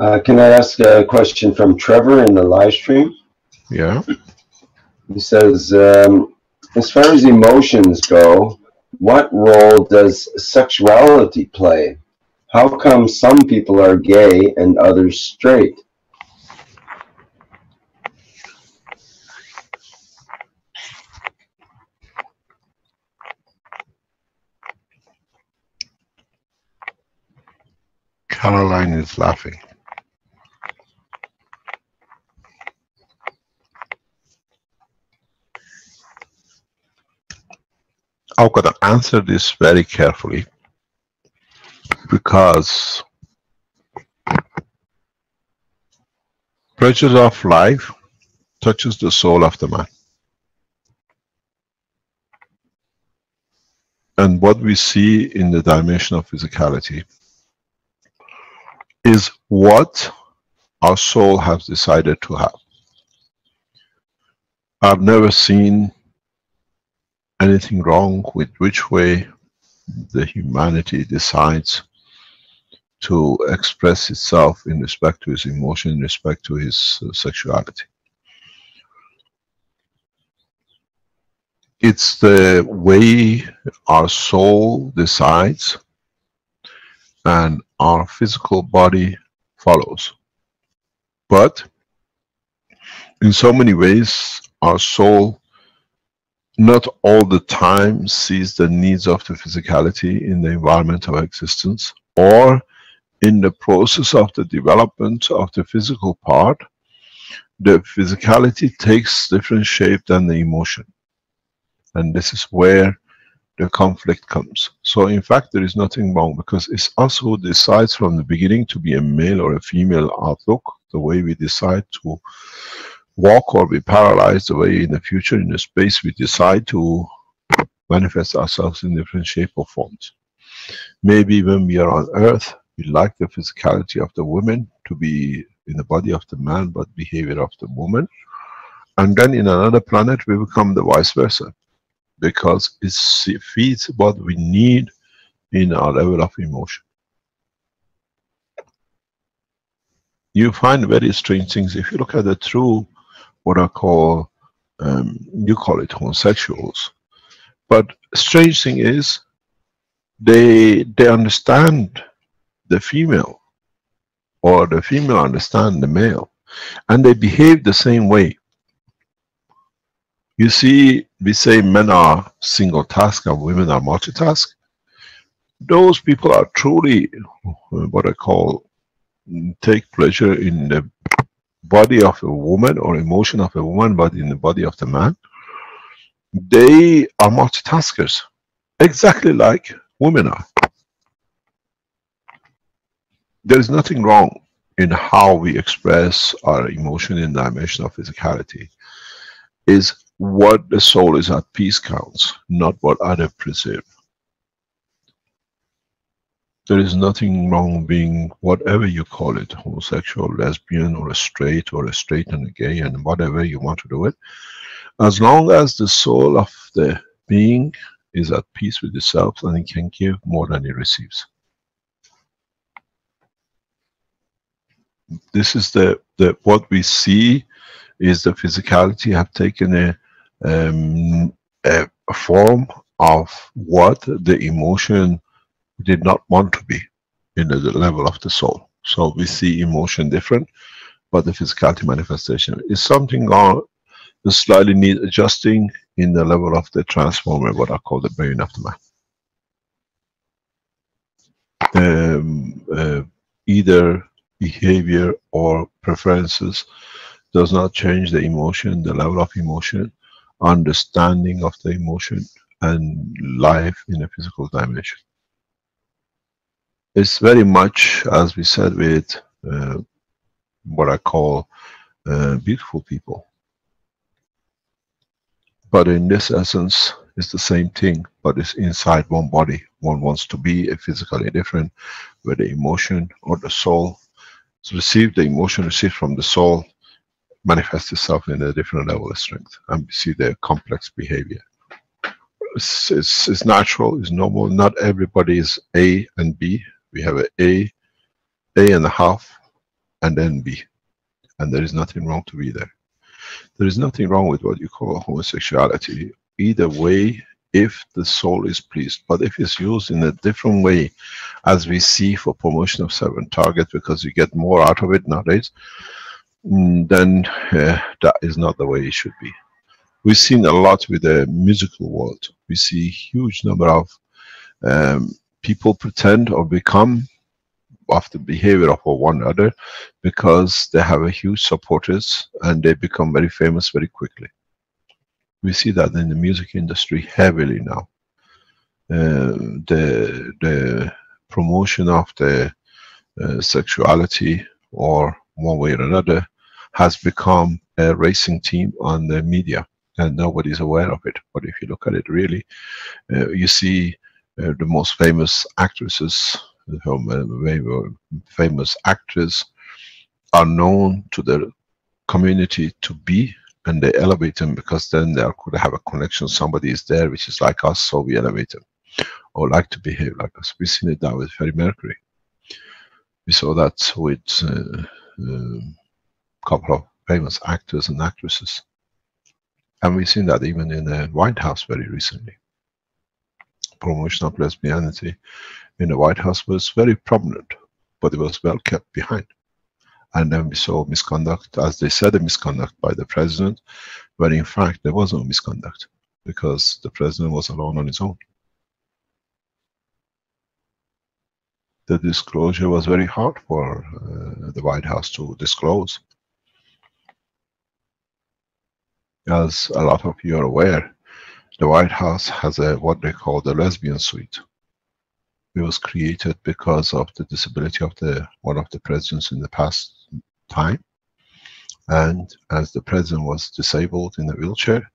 Can I ask a question from Trevor in the live stream? Yeah. He says, as far as emotions go, what role does sexuality play? How come some people are gay and others straight? Caroline is laughing. I've got to answer this very carefully, because pleasures of life touches the soul of the man. And what we see in the dimension of physicality is what our soul has decided to have. I've never seen anything wrong with which way the humanity decides to express itself in respect to his emotion, in respect to his sexuality. It's the way our soul decides and our physical body follows. But in so many ways, our soul not all the time sees the needs of the physicality in the environment of existence, or in the process of the development of the physical part, the physicality takes different shape than the emotion. And this is where the conflict comes. So in fact there is nothing wrong, because it's us who decides from the beginning to be a male or a female outlook, the way we decide to walk or be paralyzed, the way in the future in the space we decide to manifest ourselves in different shape or forms. Maybe when we are on earth, we like the physicality of the woman to be in the body of the man, but behavior of the woman. And then in another planet we become the vice versa, because it feeds what we need in our level of emotion. You find very strange things. If you look at the true, what I call, you call it homosexuals, but strange thing is, they understand the female, or the female understand the male, and they behave the same way. You see, we say men are single task and women are multitask. Those people are truly, what I call, take pleasure in the body of a woman, or emotion of a woman, but in the body of the man. They are multitaskers, exactly like women are. There is nothing wrong in how we express our emotion in the dimension of physicality. Is what the soul is at peace counts, not what others preserve. There is nothing wrong being whatever you call it, homosexual, lesbian, or a straight and a gay, and whatever you want to do it, as long as the soul of the being is at peace with itself, and it can give more than it receives. This is what we see is the physicality have taken a form of what the emotion did not want to be in the level of the soul. So we see emotion different, but the physicality manifestation is something that slightly need adjusting in the level of the transformer, what I call the brain of the man. Either behavior or preferences does not change the emotion, the level of emotion, understanding of the emotion, and life in a physical dimension. It's very much, as we said, with what I call beautiful people. But in this essence, it's the same thing, but it's inside one body. One wants to be a physically different, where the emotion or the soul is received, the emotion received from the soul manifests itself in a different level of strength, and we see the complex behavior. It's natural, it's normal. Not everybody is A and B. We have a and a half, and then be. And there is nothing wrong to be there. There is nothing wrong with what you call homosexuality. Either way, if the soul is pleased. But if it's used in a different way, as we see for promotion of certain targets, because you get more out of it nowadays, then that is not the way it should be. We've seen a lot with the musical world. We see huge number of people pretend or become of the behavior of one another because they have a huge supporters and they become very famous very quickly. We see that in the music industry heavily now. The promotion of the sexuality, or one way or another, has become a racing team on the media, and nobody's aware of it. But if you look at it really, you see the most famous actresses, famous actors are known to the community to be, and they elevate them because then they could have a connection. Somebody is there which is like us, so we elevate them, or like to behave like us. We've seen it now with Freddie Mercury. We saw that with a couple of famous actors and actresses. And we've seen that even in the White House very recently. Promotion of lesbianity in the White House was very prominent, but it was well kept behind. And then we saw misconduct, as they said, a misconduct by the president, but in fact there was no misconduct, because the president was alone on his own. The disclosure was very hard for the White House to disclose. As a lot of you are aware, the White House has a what they call the lesbian suite. It was created because of the disability of one of the presidents in the past time, and as the president was disabled in a wheelchair,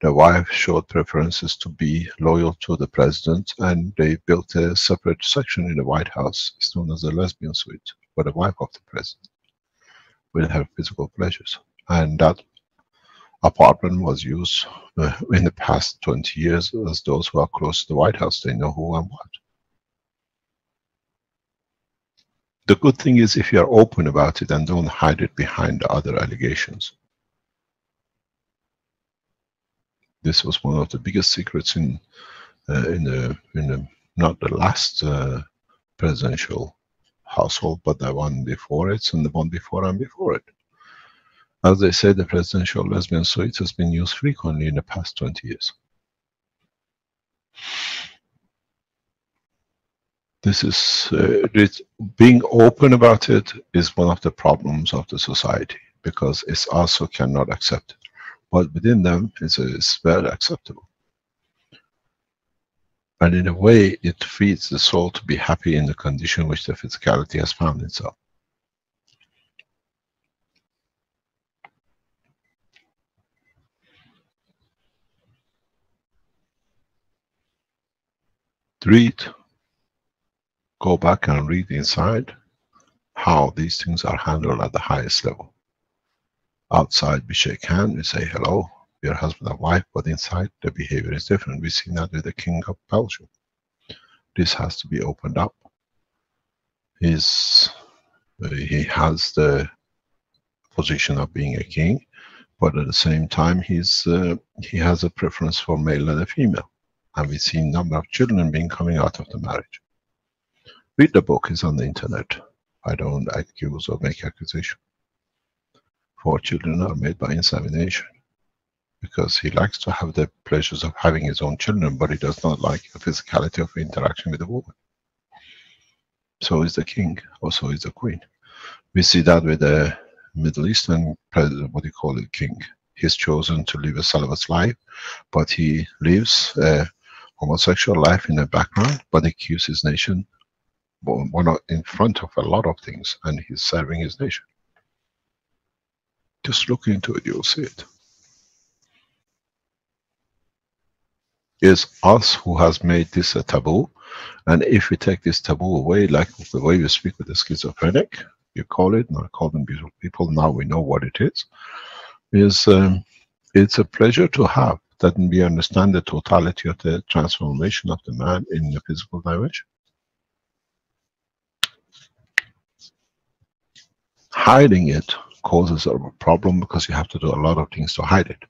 the wife showed preferences to be loyal to the president, and they built a separate section in the White House. It's known as the lesbian suite for the wife of the president, with her physical pleasures. And that apartment was used in the past 20 years, as those who are close to the White House, they know who and what. The good thing is if you are open about it and don't hide it behind the other allegations. This was one of the biggest secrets in not the last presidential household, but the one before it, and the one before and before it. As they say, the presidential lesbian suite has been used frequently in the past 20 years. This is, being open about it is one of the problems of the society, because it also cannot accept it. But within them, it's very acceptable. And in a way, it feeds the soul to be happy in the condition which the physicality has found itself. Read, go back and read inside how these things are handled at the highest level. Outside we shake hands, we say hello, you're husband and wife, but inside the behavior is different. We've seen that with the King of Belgium. This has to be opened up. He has the position of being a king, but at the same time he has a preference for male and a female. And we've seen a number of children being coming out of the marriage. Read the book, it's on the internet. I don't accuse or make accusation. 4 children are made by insemination, because he likes to have the pleasures of having his own children, but he does not like the physicality of interaction with a woman. So is the king, or so is the queen. We see that with the Middle Eastern president, what do you call it, king. He's chosen to live a celibate life, but he lives a homosexual life in the background, but he keeps his nation in front of a lot of things, and he's serving his nation. Just look into it, you'll see it. It's us who has made this a taboo, and if we take this taboo away, like the way we speak with the schizophrenic, you call it, and I call them beautiful people, now we know what it is it's a pleasure to have that we understand the totality of the transformation of the man in the physical dimension. Hiding it causes a problem because you have to do a lot of things to hide it.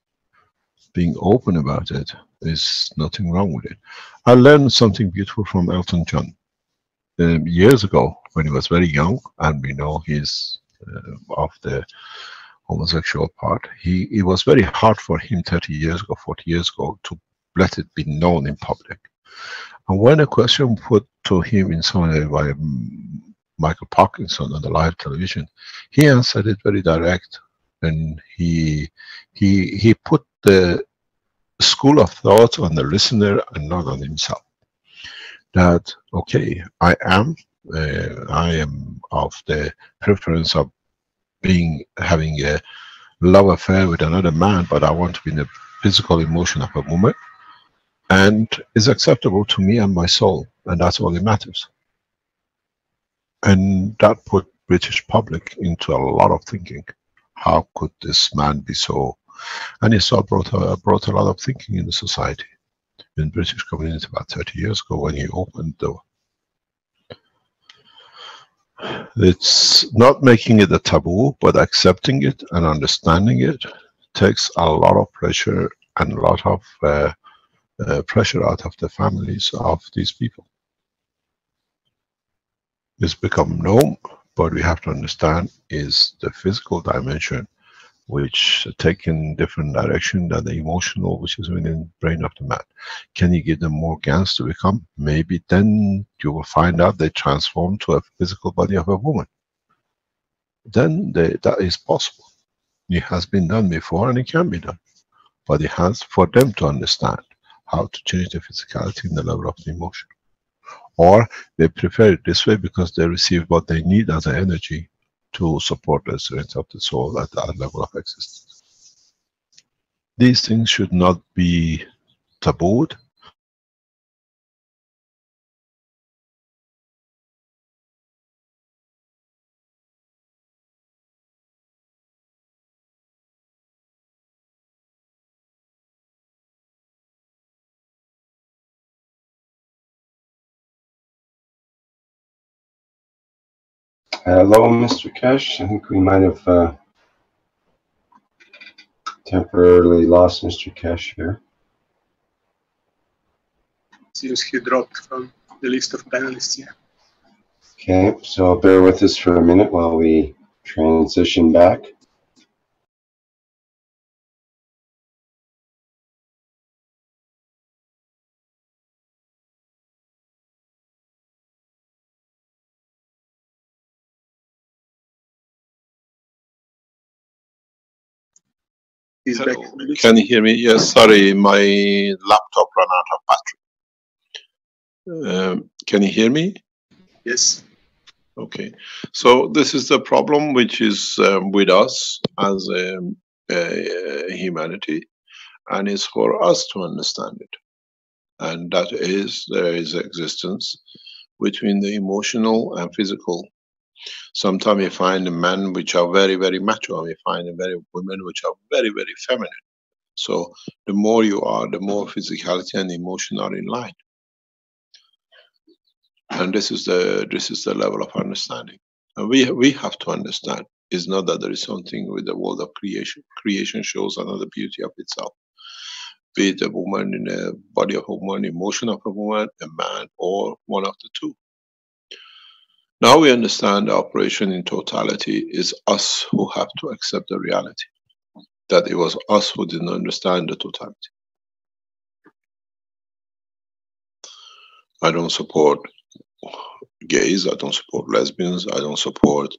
Being open about it is nothing wrong with it. I learned something beautiful from Elton John years ago when he was very young, and we know he's of the homosexual part. It was very hard for him 30 years ago, 40 years ago, to let it be known in public. And when a question put to him in some way by Michael Parkinson on the live television, he answered it very direct, and he put the school of thought on the listener and not on himself. That okay, I am of the preference of having a love affair with another man, but I want to be in the physical emotion of a woman, and it's acceptable to me and my soul, and that's all that matters. And that put British public into a lot of thinking. How could this man be so? And it brought a lot of thinking in the society, in British community about 30 years ago when he opened the door. It's not making it a taboo, but accepting it and understanding it takes a lot of pressure and a lot of pressure out of the families of these people. It's become known, but we have to understand is the physical dimension which taken different direction than the emotional, which is within the brain of the man. Can you give them more gans to become? Maybe then you will find out they transform to a physical body of a woman. Then that is possible. It has been done before and it can be done. But it has for them to understand how to change the physicality in the level of the emotion. Or they prefer it this way because they receive what they need as an energy to support the strength of the soul at that level of existence. These things should not be tabooed. Hello, Mr. Keshe. I think we might have temporarily lost Mr. Keshe here. Seems he dropped from the list of panelists here. Okay, so bear with us for a minute while we transition back. He's Hello. back. Can you hear me? Yes, sorry, my laptop ran out of battery. Can you hear me? Yes. Okay, so this is the problem which is with us as humanity, and it's for us to understand it. And that is, there is existence between the emotional and physical. Sometimes you find men which are very, very macho, and you find women which are very, very feminine. So the more you are, the more physicality and emotion are in line. And this is the level of understanding. And we have to understand. It's not that there is something with the world of creation. Creation shows another beauty of itself. Be it a woman in a body of a woman, emotion of a woman, a man, or one of the two. Now we understand the operation in totality is us who have to accept the reality. That it was us who didn't understand the totality. I don't support gays, I don't support lesbians, I don't support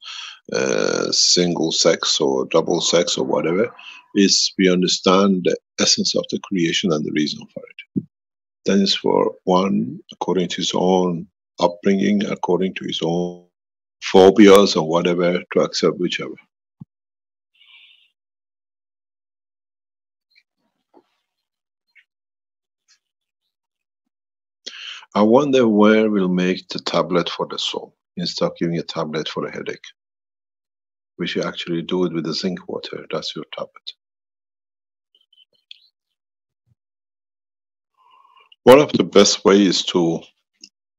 single sex or double sex or whatever. Is we understand the essence of the creation and the reason for it. Then it's for one, according to his own upbringing, according to his own phobias or whatever, to accept whichever. I wonder where we'll make the tablet for the soul, instead of giving a tablet for a headache. We should actually do it with the zinc water, that's your tablet. One of the best ways to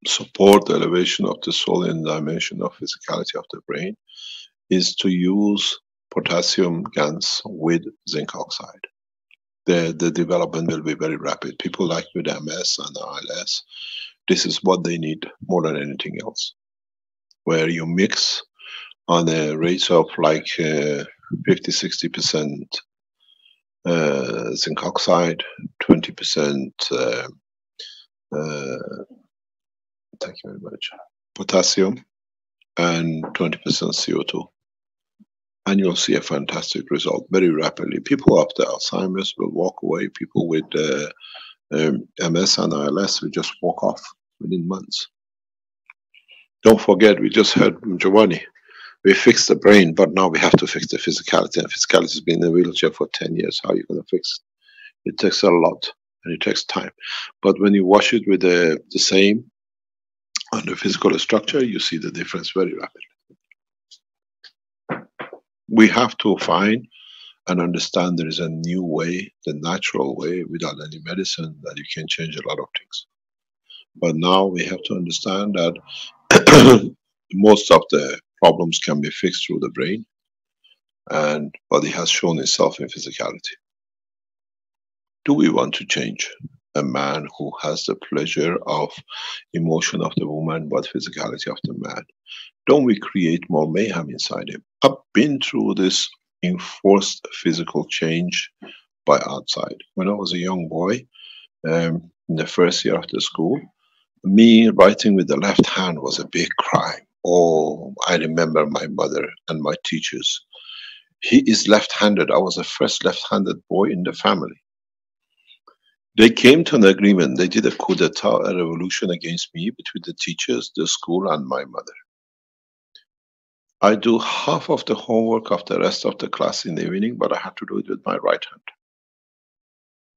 support the elevation of the soul in the dimension of physicality of the brain is to use potassium GANs with zinc oxide. The development will be very rapid. People like with MS and ALS, this is what they need more than anything else. Where you mix on a rate of like 50-60% zinc oxide, 20% thank you very much, potassium, and 20% CO2. And you'll see a fantastic result very rapidly. People after Alzheimer's will walk away. People with MS and ALS will just walk off within months. Don't forget, we just heard from Giovanni. We fixed the brain, but now we have to fix the physicality. And physicality has been in a wheelchair for 10 years. How are you going to fix it? It takes a lot and it takes time. But when you wash it with the same on the physical structure, you see the difference very rapidly. We have to find and understand there is a new way, the natural way, without any medicine, that you can change a lot of things. But now we have to understand that most of the problems can be fixed through the brain, and body has shown itself in physicality. Do we want to change a man who has the pleasure of emotion of the woman but physicality of the man? Don't we create more mayhem inside him? I've been through this enforced physical change by outside. When I was a young boy, in the first year of the school, me writing with the left hand was a big crime. Oh, I remember my mother and my teachers. He is left-handed. I was the first left-handed boy in the family. They came to an agreement. They did a coup d'etat, a revolution against me between the teachers, the school, and my mother. I do half of the homework of the rest of the class in the evening, but I had to do it with my right hand.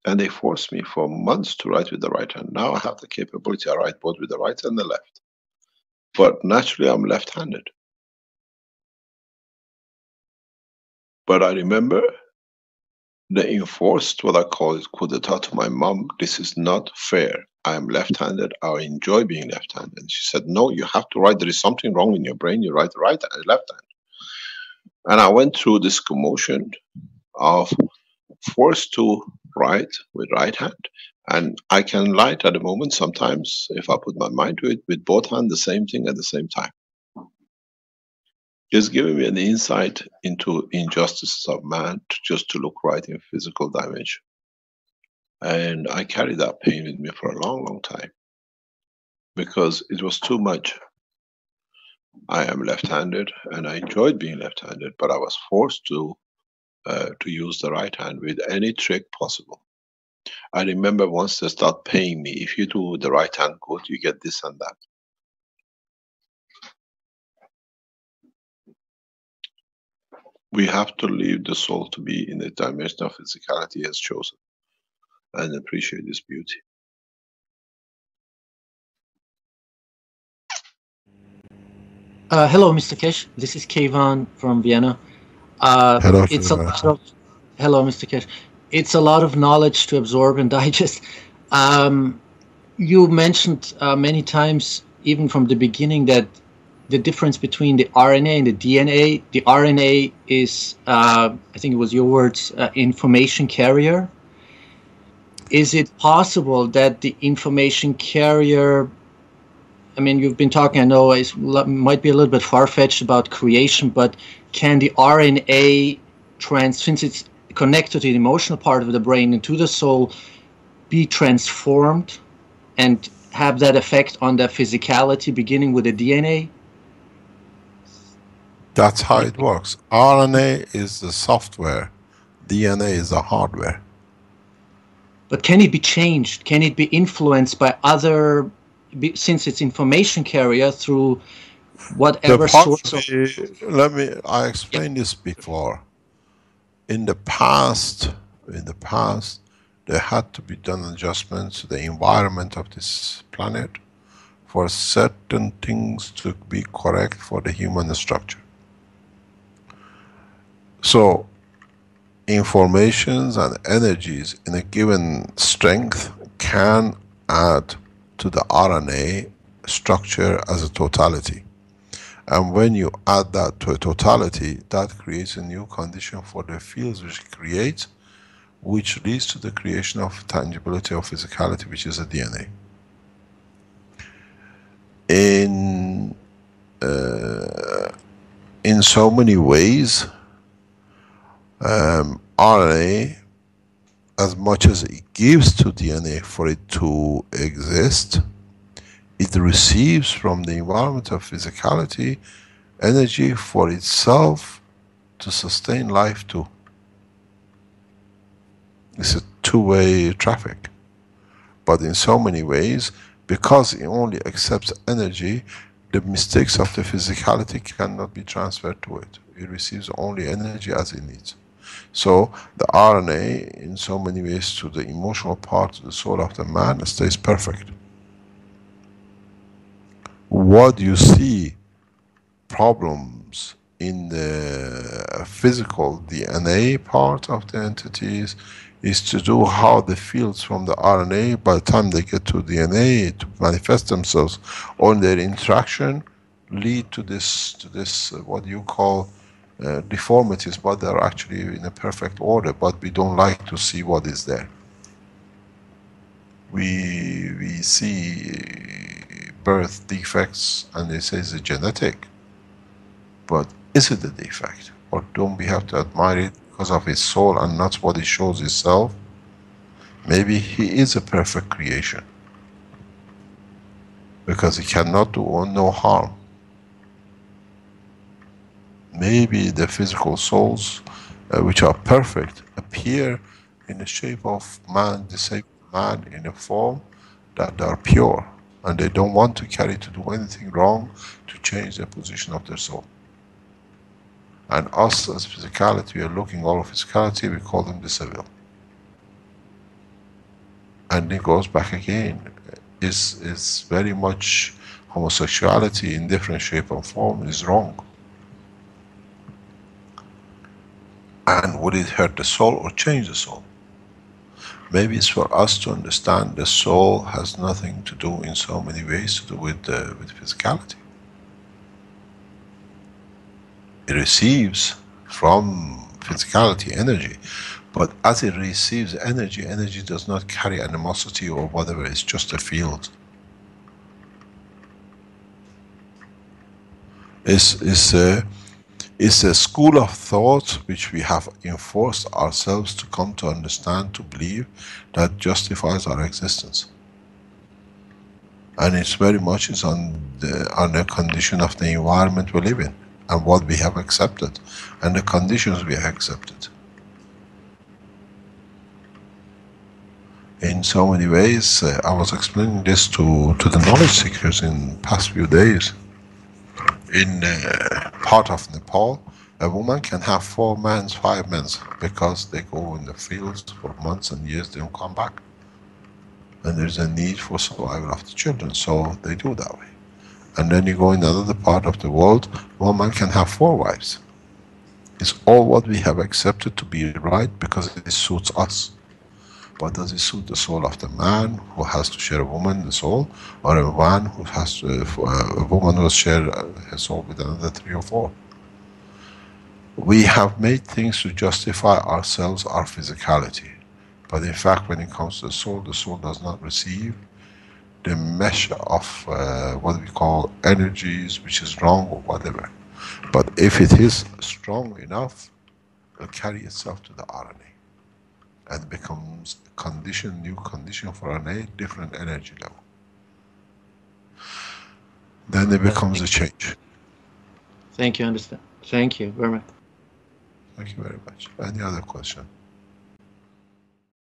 And they forced me for months to write with the right hand. Now I have the capability. I write both with the right and the left. But naturally, I'm left-handed. But I remember they enforced what I call it coup d'etat to my mom. This is not fair. I am left-handed. I enjoy being left-handed. And she said, no, you have to write. There is something wrong in your brain. You write right and left hand. And I went through this commotion of forced to write with right hand. And I can write at the moment sometimes, if I put my mind to it, with both hands, the same thing at the same time. It's giving me an insight into injustices of man just to look right in physical dimension. And I carried that pain with me for a long, long time because it was too much. I am left-handed and I enjoyed being left-handed, but I was forced to use the right hand with any trick possible. I remember once they start paying me, if you do the right hand good, you get this and that. We have to leave the soul to be in the dimension of physicality he has chosen and appreciate this beauty. Hello, Mr. Keshe. This is Kayvan from Vienna. Hello, hello, Mr. Keshe. It's a lot of knowledge to absorb and digest. You mentioned many times, even from the beginning, that the difference between the RNA and the DNA. The RNA is, I think it was your words, information carrier. Is it possible that the information carrier, I mean, you've been talking, I know it might be a little bit far-fetched about creation, but can the RNA, since it's connected to the emotional part of the brain and to the soul, be transformed and have that effect on the physicality beginning with the DNA? That's how it works. RNA is the software, DNA is the hardware. But can it be changed? Can it be influenced by other, since it's information carrier, through whatever source of... I explained this before. In the past, there had to be done adjustments to the environment of this planet for certain things to be correct for the human structure. So, informations and energies in a given strength can add to the RNA structure as a totality. And when you add that to a totality, that creates a new condition for the fields which it creates, which leads to the creation of tangibility of physicality, which is a DNA. In so many ways, RNA, as much as it gives to DNA for it to exist, it receives from the environment of physicality energy for itself to sustain life too. It's a two-way traffic. But in so many ways, because it only accepts energy, the mistakes of the physicality cannot be transferred to it. It receives only energy as it needs. So the RNA, in so many ways, to the emotional part of the soul of the man, stays perfect. What you see problems in the physical DNA part of the entities is to do how the fields from the RNA, by the time they get to DNA to manifest themselves on their interaction, lead to this what you call deformities, but they're actually in a perfect order, but we don't like to see what is there. We see birth defects and they say it's genetic, but is it a defect? Or don't we have to admire it because of his soul and not what he shows himself? Maybe he is a perfect creation, because he cannot do no harm. Maybe the physical souls, which are perfect, appear in the shape of man, disabled man, in a form that they are pure, and they don't want to carry to do anything wrong to change the position of their soul. And us as physicality, we are looking all of physicality, we call them disabled. And it goes back again, is very much homosexuality in different shape and form is wrong. And would it hurt the soul or change the soul? Maybe it's for us to understand the soul has nothing to do in so many ways to do with physicality. It receives from physicality energy, but as it receives energy, energy does not carry animosity or whatever, it's just a field. It's a school of thought which we have enforced ourselves to come to understand, to believe, that justifies our existence. And it's very much is on the condition of the environment we live in, and what we have accepted, and the conditions we have accepted. In so many ways, I was explaining this to the knowledge seekers in past few days. In part of Nepal, a woman can have 4 men, 5 men, because they go in the fields for months and years, they don't come back. And there's a need for survival of the children, so they do that way. And then you go in another part of the world, 1 man can have 4 wives. It's all what we have accepted to be right because it suits us. But does it suit the soul of the man who has to share a woman, the soul, or a man who has to, a woman who has shared her soul with another 3 or 4? We have made things to justify ourselves, our physicality. But in fact, when it comes to the soul does not receive the measure of what we call energies, which is wrong or whatever. But if it is strong enough, it will carry itself to the RNA. And becomes a condition, new condition for RNA, different energy level. Then it becomes a change. Thank you, understand. Thank you very much. Thank you very much. Any other question?